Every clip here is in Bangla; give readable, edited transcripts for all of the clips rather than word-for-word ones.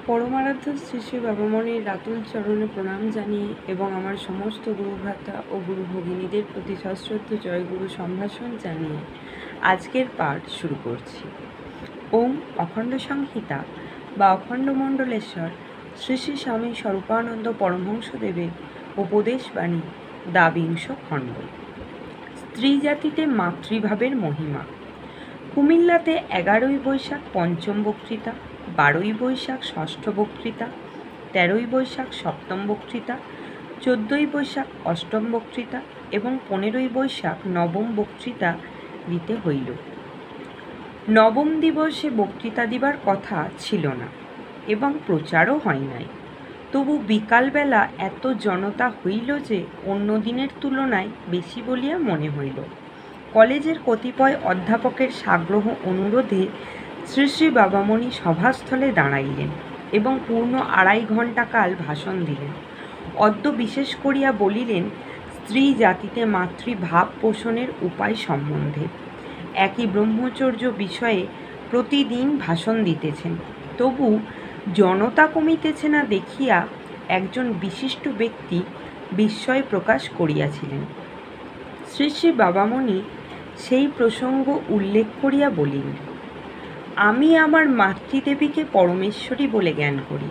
পরমারাধ্য শ্রী শ্রী বাবামণির রাতুল চরণে প্রণাম জানিয়ে এবং আমার সমস্ত গুরুভ্রাতা ও গুরু ভগিনীদের প্রতি সশ্রদ্ধ জয়গুরু সম্ভাষণ জানিয়ে আজকের পাঠ শুরু করছি। ওম অখণ্ড সংহিতা বা অখণ্ড মণ্ডলেশ্বর শ্রী শ্রী স্বামী স্বরূপানন্দ পরমহংসদেবের উপদেশবাণী দ্বাবিংশ খণ্ড। স্ত্রী জাতিতে মাতৃভাবের মহিমা। কুমিল্লাতে 11ই বৈশাখ পঞ্চম বক্তৃতা, 12ই বৈশাখ ষষ্ঠ বক্তৃতা, 13ই বৈশাখ সপ্তম বক্তৃতা, 14ই বৈশাখ অষ্টম বক্তৃতা এবং 15ই বৈশাখ নবম বক্তৃতা দিতে হইল। নবম দিবসে বক্তৃতা দিবার কথা ছিল না এবং প্রচারও হয় নাই। তবু বিকালবেলা এত জনতা হইল যে অন্য দিনের তুলনায় বেশি বলিয়া মনে হইল। কলেজের কতিপয় অধ্যাপকের সাগ্রহ অনুরোধে শ্রী শ্রী বাবামণি সভাস্থলে দাঁড়াইলেন এবং পূর্ণ 2.5 ঘণ্টা কাল ভাষণ দিলেন। অদ্য বিশেষ করিয়া বলিলেন স্ত্রী জাতিতে মাতৃভাব পোষণের উপায় সম্বন্ধে। একই ব্রহ্মচর্য বিষয়ে প্রতিদিন ভাষণ দিতেছেন, তবু জনতা কমিতেছে না দেখিয়া একজন বিশিষ্ট ব্যক্তি বিস্ময় প্রকাশ করিয়াছিলেন। শ্রী শ্রী বাবামণি সেই প্রসঙ্গ উল্লেখ করিয়া বলিলেন, আমি আমার মাতৃদেবীকে পরমেশ্বরী বলে জ্ঞান করি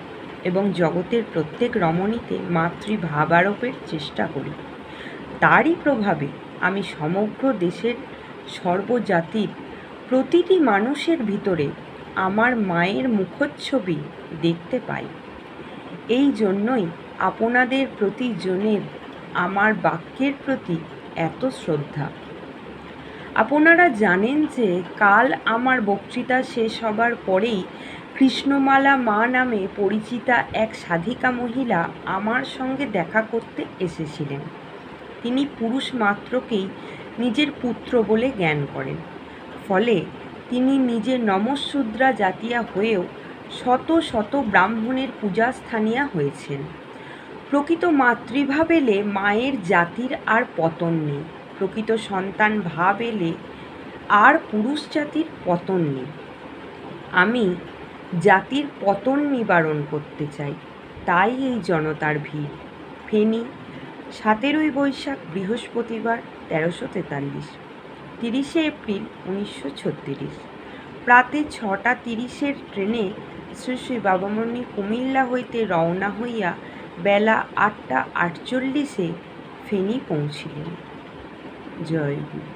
এবং জগতের প্রত্যেক রমণীতে মাতৃভাব আরোপের চেষ্টা করি। তারই প্রভাবে আমি সমগ্র দেশের সর্বজাতির প্রতিটি মানুষের ভিতরে আমার মায়ের মুখচ্ছবি দেখতে পাই। এই জন্যই আপনাদের প্রতিজনের আমার বাক্যের প্রতি এত শ্রদ্ধা। আপনারা জানেন যে কাল আমার বক্তৃতা শেষ হবার পরেই কৃষ্ণমালা মা নামে পরিচিতা এক সাধিকা মহিলা আমার সঙ্গে দেখা করতে এসেছিলেন। তিনি পুরুষ মাত্রকেই নিজের পুত্র বলে জ্ঞান করেন। ফলে তিনি নিজে নমঃশূদ্রা জাতিয়া হয়েও শত শত ব্রাহ্মণের পূজাস্থানীয়া হয়েছেন। প্রকৃত মাতৃভাব এলে মায়ের জাতির আর পতন নেই, প্রকৃত সন্তান ভাব এলে আর পুরুষ জাতির পতন নেই। আমি জাতির পতন নিবারণ করতে চাই, তাই এই জনতার ভিড়। ফেনী, 17ই বৈশাখ বৃহস্পতিবার 1343, 30শে এপ্রিল 1936। প্রাতে 6:30 ট্রেনে শ্রী শ্রী বাবামণি কুমিল্লা হইতে রওনা হইয়া বেলা 8:48 ফেনী পৌঁছিলেন। জয় গুরু।